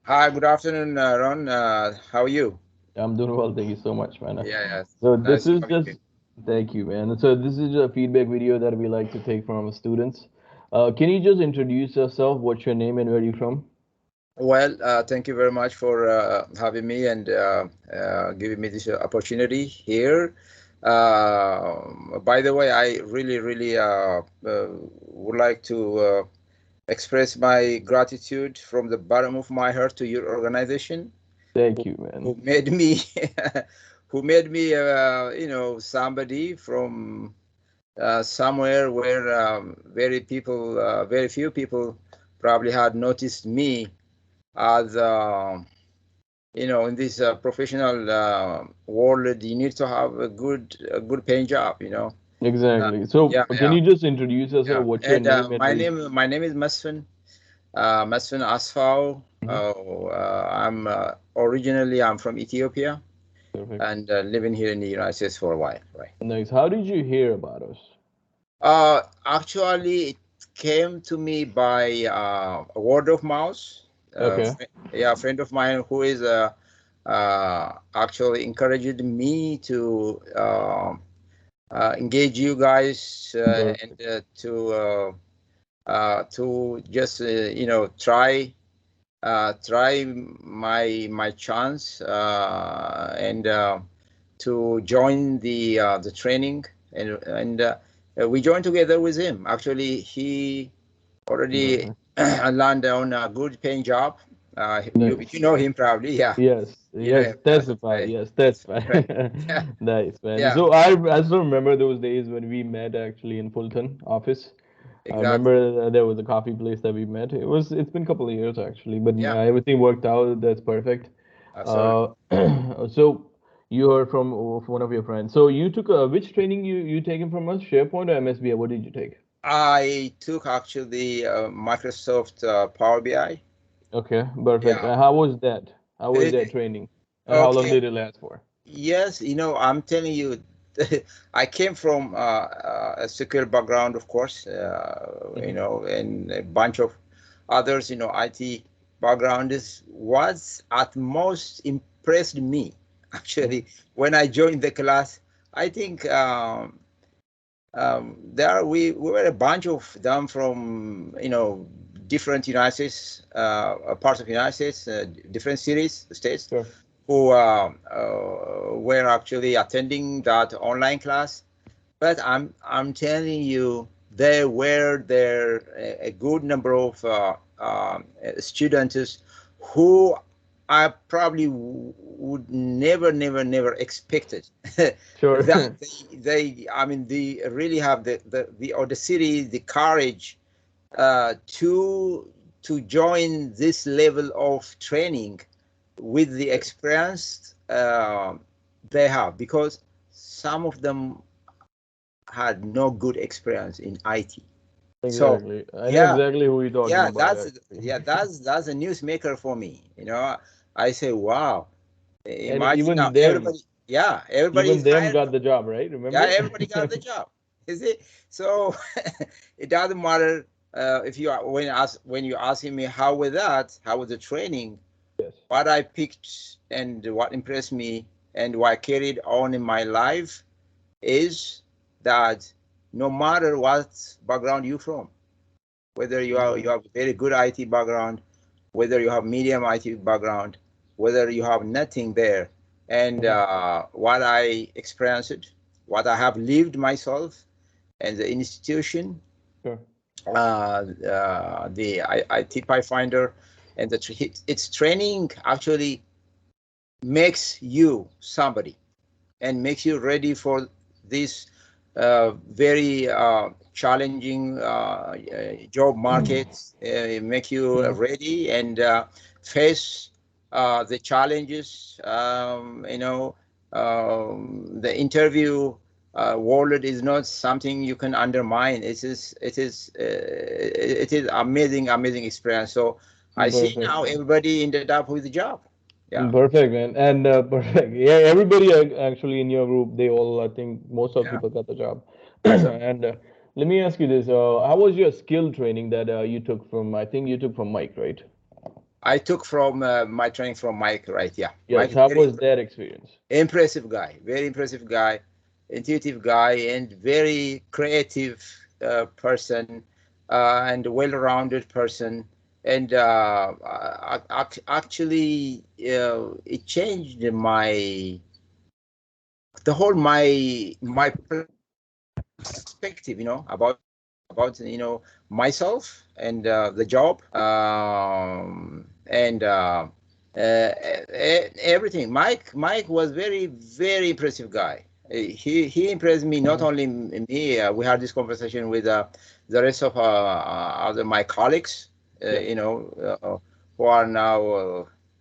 Hi, good afternoon, Ron. How are you? I'm doing well, thank you so much, man. Yeah, yes. So this Nice is having you. just thank you, man. So this is a feedback video that we like to take from our students. Can you just introduce yourself? What's your name and where are you from? Well, thank you very much for having me and giving me this opportunity here. By the way, I really would like to express my gratitude from the bottom of my heart to your organization, who, Thank you, who man. made me, who made me, somebody from somewhere where very few people probably had noticed me as in this professional world. You need to have a good paying job. Uh, Exactly. So yeah, can yeah, you just introduce yeah. yourself? What's your And name and my where you? name is Mesfin Asfau. Mhm. I'm from Ethiopia Perfect. and living here in the United States for a while, right? Nice. How did you hear about us? Actually, it came to me by a word of mouth. Okay. Yeah, a friend of mine who is actually encouraged me to engage you guys and Perfect. to just try my chance and to join the training and we joined together with him. Actually, he already Perfect. landed on a good paying job. You Nice. know him probably, yeah. Yes, You know yes, him. That's testify. right. Yes, That's testify. right. Yeah, Nice, man. yeah, So I still remember those days when we met actually in Fulton office. I exactly. remember there was a coffee place that we met. It's been a couple of years actually, but Yeah, everything worked out. That's perfect. absolutely. Uh, so you heard from one of your friends. So you took which training you taken from us? SharePoint or MSBI? What did you take? I took actually Microsoft Power BI. Okay, perfect. Yeah. How was that? How was that Eh, training? And how long okay. did it last for? Yes, I'm telling you, I came from a secure background, of course, Hmm. and a bunch of others, IT background is was at most impressed me. Hmm. Actually, when I joined the class, I think there we were a bunch of them from different United States parts of United States, different cities, states Sure. who were actually attending that online class. But I'm telling you, there a good number of students who I probably would never expected that Sure. I mean, they really have the audacity, the courage to join this level of training with the experience they have, because some of them had no good experience in IT. So Exactly. I know yeah, exactly who you're talking yeah, about, that's actually. yeah, that's a newsmaker for me. I say, wow. And Imagine now, everybody even is them hired. got the job, right? Yeah, Remember? everybody got the job. You see, so it doesn't matter if you are when you asking me how was the training. Yes. What I picked and what impressed me and what I carried on in my life is that no matter what background you're from, whether you Exactly. have a very good IT background, whether you have medium IT background, whether you have nothing there, and Mhm. what I experienced, what I have lived myself, and the institution, Sure. the ItPathfinder, and its training actually makes you somebody and makes you ready for this very challenging job market. Make you Mhm. ready and face the challenges. The interview world is not something you can undermine. It is amazing experience. So I see Perfect. now everybody ended up with a job. Yeah, Perfect, man. And perfect. Yeah, everybody actually in your group, they all, I think most of the yeah. people got the job. Absolutely. And let me ask you this: how was your skill training that you took from? I think you took from Mike, right? I took from my training from Mike, right? Yeah, Yes. Mike, How was that experience? impressive guy, very impressive guy, intuitive guy, and very creative person, and well-rounded person. And actually, it changed my perspective, about myself and the job, and everything. Mike was very impressive guy. He impressed me, not Mhm. only me. We had this conversation with the rest of other my colleagues, Yep. who are now,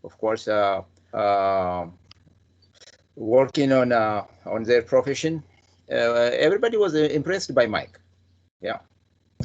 of course, uh, working on their profession. Everybody was impressed by Mike. Yeah,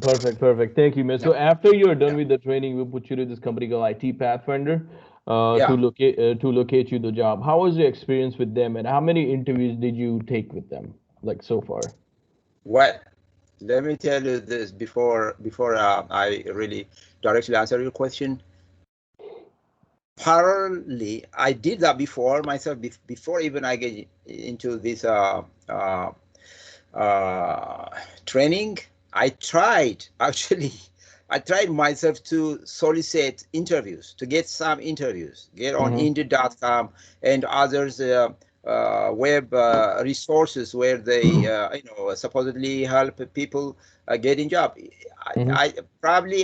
Perfect, perfect. Thank you, man. yeah, So after you're done yeah, with the training, we'll put you to this company called IT Pathfinder yeah. to locate you the job. How was your experience with them, and how many interviews did you take with them, like so far? Well, let me tell you this before I really directly answer your question. Parallelly, I did that before myself, before even I get into this uh, uh, training. I tried actually. I tried myself to solicit interviews, to get some interviews, get on Mm-hmm. Indeed.com and others web resources where they supposedly help people getting job. Mm-hmm.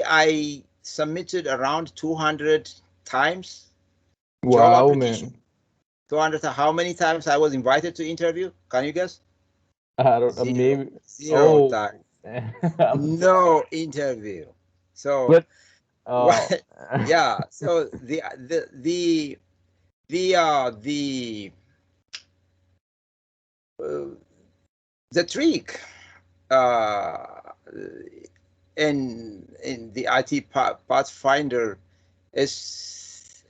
I submitted around 200 times job Wow, application. man. 200. How many times I was invited to interview? Can you guess? I don't Zero. maybe. Zero Oh, time. No interview. So but what? uh, Yeah. So the uh, the trick uh, in the IT Pathfinder is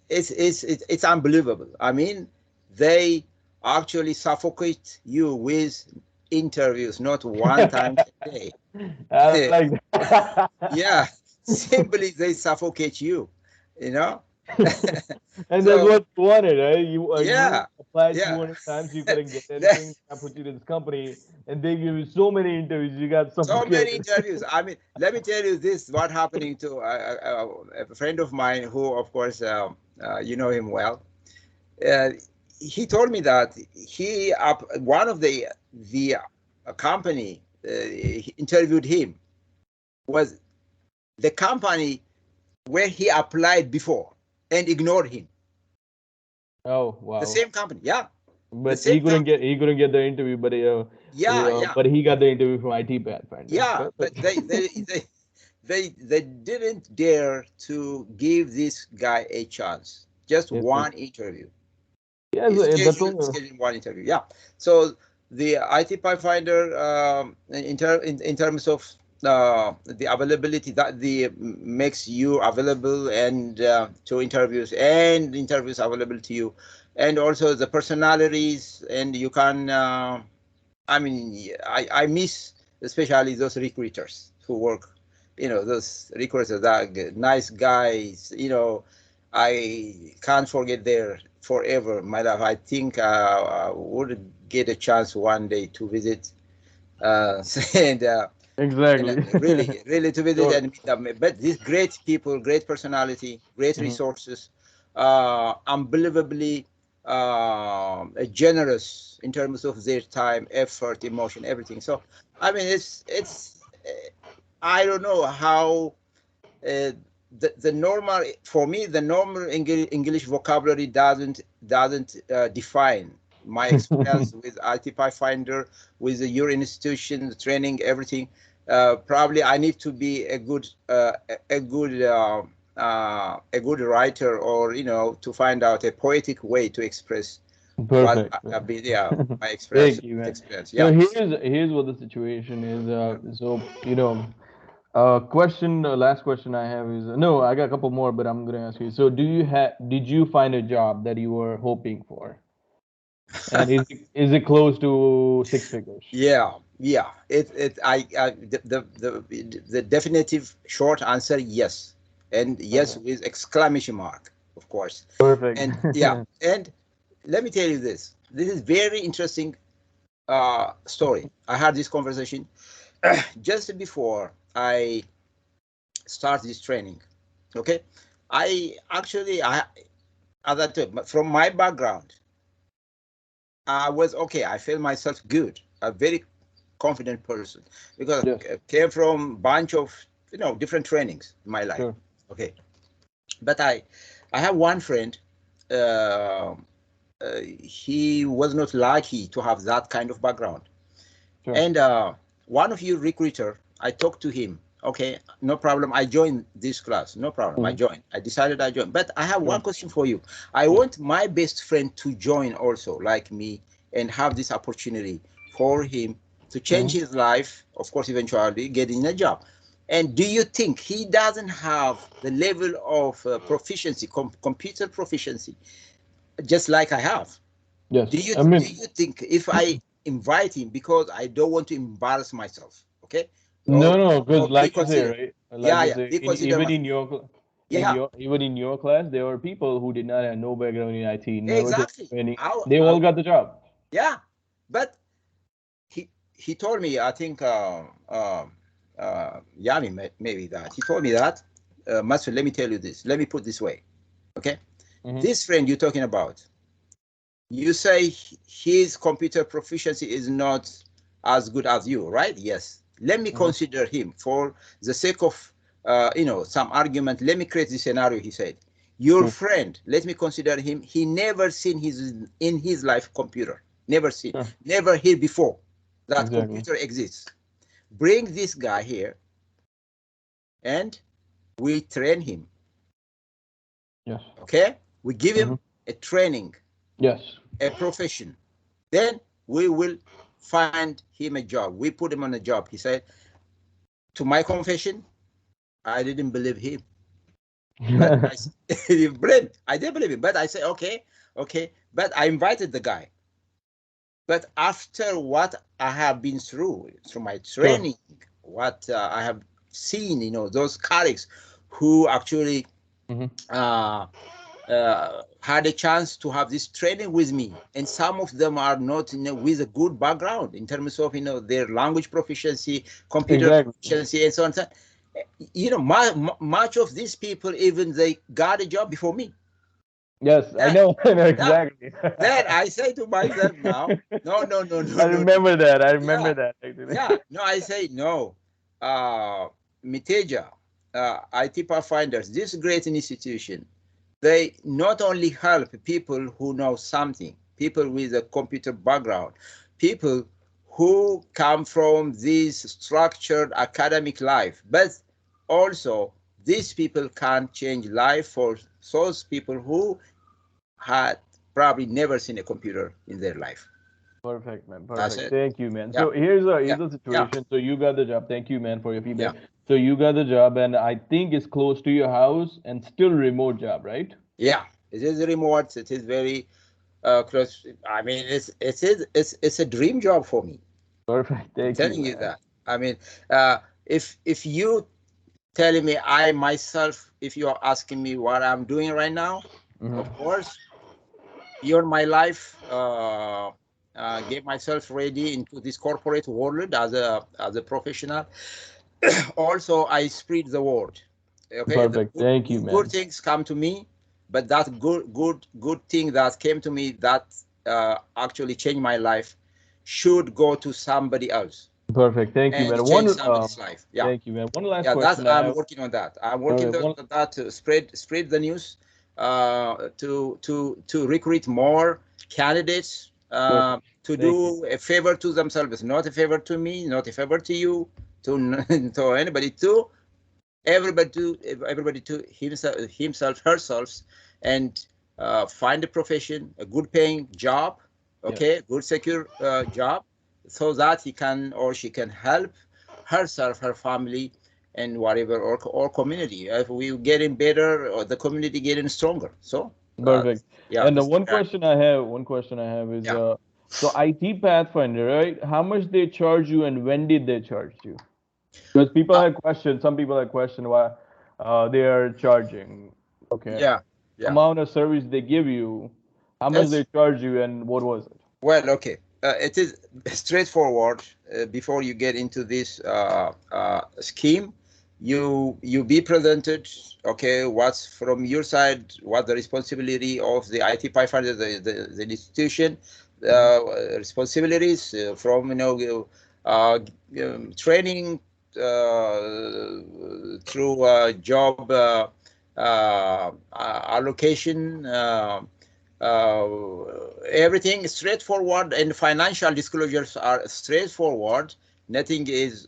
it's unbelievable. I mean, they actually suffocate you with interviews, not one time a day. I like Yeah, that. simply they suffocate you, you know. And that's So what you wanted, right? You yeah, applied yeah. 200 times, you couldn't get anything. I put you to this company, and they give you so many interviews, you got So many suffocated. interviews. I mean, let me tell you this: what happening to a friend of mine, who, of course, you know him well. Uh, he told me that one of the company he interviewed him was the company where he applied before and ignored him. Oh The wow! same company, yeah, the But same company, he couldn't get the interview, yeah, yeah, but he got the interview from IT Pathfinder. yeah. But Perfect. they didn't dare to give this guy a chance. Just Yes, sir. one interview. Yes, that's all. Schedule one interview. Yeah. So the IT Pathfinder, in terms of the availability, that the makes you available and to interviews, and interviews available to you, and also the personalities, and you can. I mean, I miss especially those recruiters who work, those recruiters that are nice guys. I can't forget their forever my life. I think I would get a chance one day to visit, and Exactly. really to visit So, and meet them. But these great people, great personality, great mhm. resources, unbelievably generous in terms of their time, effort, emotion, everything. So I mean, it's I don't know how uh, the normal, for me, the normal English vocabulary doesn't define my experience with IT Pathfinder, with your institution, the training, everything. Probably I need to be a good writer, or to find out a poetic way to express what Perfect. I've been, yeah, my Thank you, man. experience. So Yeah. here's what the situation is. So question. Last question I have is no. I got a couple more, but I'm gonna ask you. So did you find a job that you were hoping for, and is it close to six figures? Yeah, yeah. The definitive short answer, yes. and yes Okay. with exclamation mark, of course. Perfect. And yeah, and let me tell you this. This is very interesting story. I had this conversation just before I start this training. Okay, I actually, as I told, from my background, I was okay. I felt myself good, a very confident person, because Yes. I came from bunch of different trainings in my life. Sure. Okay, but I have one friend. Uh, he was not lucky to have that kind of background. Sure. And one of you recruiter, I talked to him. Okay, no problem. I joined this class. No problem. I Hmm. joined. I decided I joined. But I have one Sure. question for you. I Yes. want my best friend to join also, like me, and have this opportunity for him to change Hmm. his life. Of course, eventually getting a job. And do you think he doesn't have the level of proficiency, computer proficiency, just like I have? Yes. I Do mean, you think if I invite him because I don't want to embarrass myself, okay, no, no, or because be like you say, considered, right? Like yeah, you yeah, say, be considered even my, in your yeah, even in your class, there were people who did not have no background in IT, never taken exactly. training. They I all got the job. Yeah, but he told me, I think, Yami, maybe that he told me that, Master, let me tell you this. Let me put this way, okay? Hmm. This friend you're talking about, you say his computer proficiency is not as good as you, right? Yes. Let me Hmm. consider him for the sake of, some argument. Let me create this scenario. He said, your Sure. friend, let me consider him. He never seen his in his life computer. Never seen. Sure. Never heard before that Exactly. computer exists. Bring this guy here, and we train him. Yes. Okay? We give Hmm. him a training, Yes. a profession. Then we will find him a job. We put him on a job. He said, to my confession, I didn't believe him. But I I didn't believe him. But I said, okay, okay. But I invited the guy. But after what I have been through my Sure. training, what I have seen, those colleagues who actually Hmm. uh, had a chance to have this training with me, and some of them are not with a good background in terms of their language proficiency, computer Exactly. proficiency, and so on. So, much of these people, even they got a job before me. Yes, I That know. I know that exactly. that I say to myself now, no, no, no, no, I no, no. remember that. I Yeah, remember that actually. yeah. No, I say no. Mitaja, IT Pathfinders, this great institution, they not only help people who know something, people with a computer background, people who come from this structured academic life, but also these people can change life for those people who had probably never seen a computer in their life. Perfect, man. That's Perfect. it. Thank you, man. Yeah, So here's a yeah, yeah, situation. So you got the job. Thank you, man, for your yeah, feedback. So you got the job, and I think it's close to your house and still remote job, right? yeah. It is remote. It is very close. I mean, it's a dream job for me. Perfect. I'm Thank you, telling you man. that. I mean, if you telling me, I myself, if you are asking me what I'm doing right now, Hmm. of course, beyond my life, get myself ready into this corporate world as a professional. Also, I spread the word. Okay, the Perfect. Thank you, good man. things come to me, but that good thing that came to me that actually changed my life should go to somebody else Perfect. Thank you, and man. change somebody's life. Yeah, Thank you, man. One last yeah. That's question I I'm have. working on that. I'm All working right. on One. that to spread the news, to recruit more candidates, Perfect. to Thank you. do a favor to themselves, not a favor to me, not a favor to you, to to anybody, to everybody to himself, herself, and find a profession, a good paying job, Yes. okay, good secure job, so that he can or she can help herself, her family, and whatever, or community. If we getting better, or the community getting stronger. So Perfect. yeah, And the that's one question I have is, yeah. so IT Pathfinder, right? How much they charge you, and when did they charge you? Because people Uh, had questioned, some people had questioned they are charging. Okay. Yeah, yeah. Amount of service they give you, how much they It's charge you, and what was it? well, okay. It is straightforward. Before you get into this scheme, you be presented. Okay, what's from your side? What the responsibility of the IT Pathfinder, the institution, Mhm. responsibilities from training through job allocation. Everything is straightforward, and financial disclosures are straightforward. Nothing is,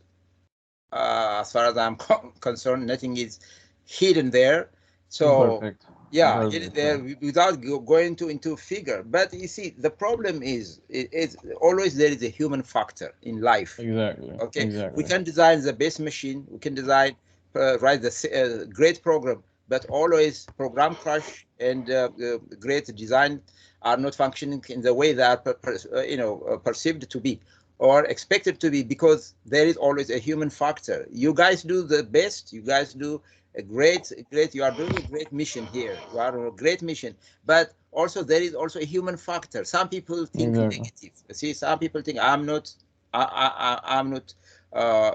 as far as I'm concerned, nothing is hidden there. So, Perfect. yeah, hidden Perfect, there man. without going into figure. But you see, the problem is, it's always there is a human factor in life. Exactly. Okay, we Exactly. can design the best machine, we can design write the great program, but always program crash, and great design are not functioning in the way that perceived to be or expected to be, because there is always a human factor. You guys do the best, you guys do a great, you are doing a great mission here, you are on a great mission, but also there is also a human factor. Some people think Exactly. negative. See, some people think I'm not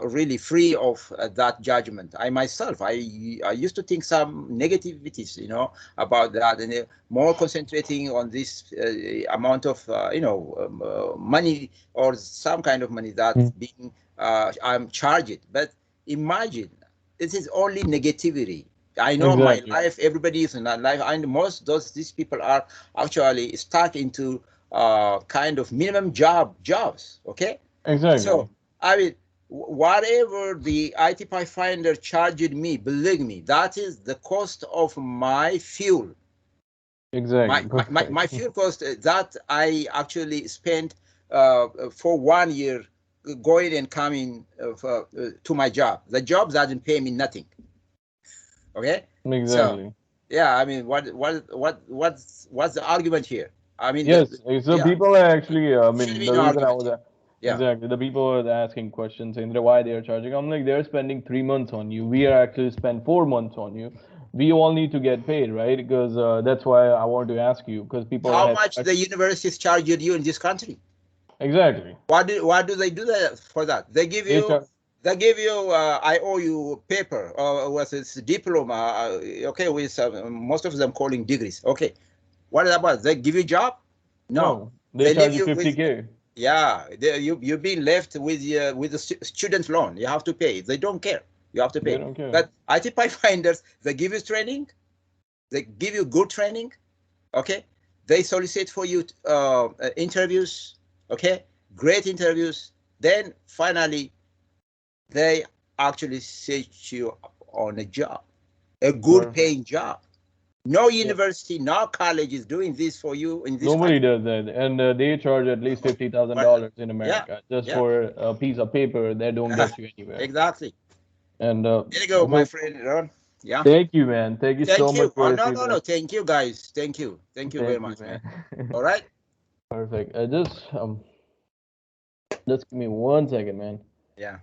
really free of that judgment. I myself, I used to think some negativities, about that, and more concentrating on this amount of, money, or some kind of money that's Mm. being I'm charged. But imagine, this is only negativity. I know my Exactly. life, everybody is in that life, and most these people are actually stuck into kind of minimum jobs. Okay, Exactly. so I mean, whatever the IT Pathfinder charged me, believe me, that is the cost of my fuel. Exactly. My Perfect. fuel cost that I actually spent for 1 year going and coming to my job. The job doesn't pay me nothing. Okay, so Exactly. yeah, I mean, what's the argument here? I mean, Yes. So yeah, people are actually, I should mean, be the no reason I argument was here. Yeah. exactly the people are asking questions saying that why they are charging. I'm like, they're spending 3 months on you. We are actually spend 4 months on you. We all need to get paid, right? Because that's why I want to ask you because people How have much the universities charge you in this country? exactly. Why do they do that for that? They give They you charge. they give you I owe you paper, or was it diploma? Okay, with most of them calling degrees. Okay, what is that about? They give you job? No, No, they they leave charge you you with 50K. yeah. You've been left with the student loan. You have to pay. They don't care. You have to They pay. don't care. But IT finders, they give you training. They give you good training. Okay, they solicit for you interviews. Okay, great interviews. Then finally they actually set you on a job, a good Perfect. paying job. No Yeah. university, no college is doing this for you in this Nobody country. does that, and they charge at least fifty thousand But dollars in yeah, America just yeah. for a piece of paper that don't get you anywhere. Exactly. And There you go, my so, friend Ron. Yeah. thank you, man. Thank you so Thank much you. for Oh, your no, no, no. feedback. Thank you, guys. Thank you. Thank you very Thank you, much, man. man. All right. Perfect. Just give me 1 second, man. Yeah.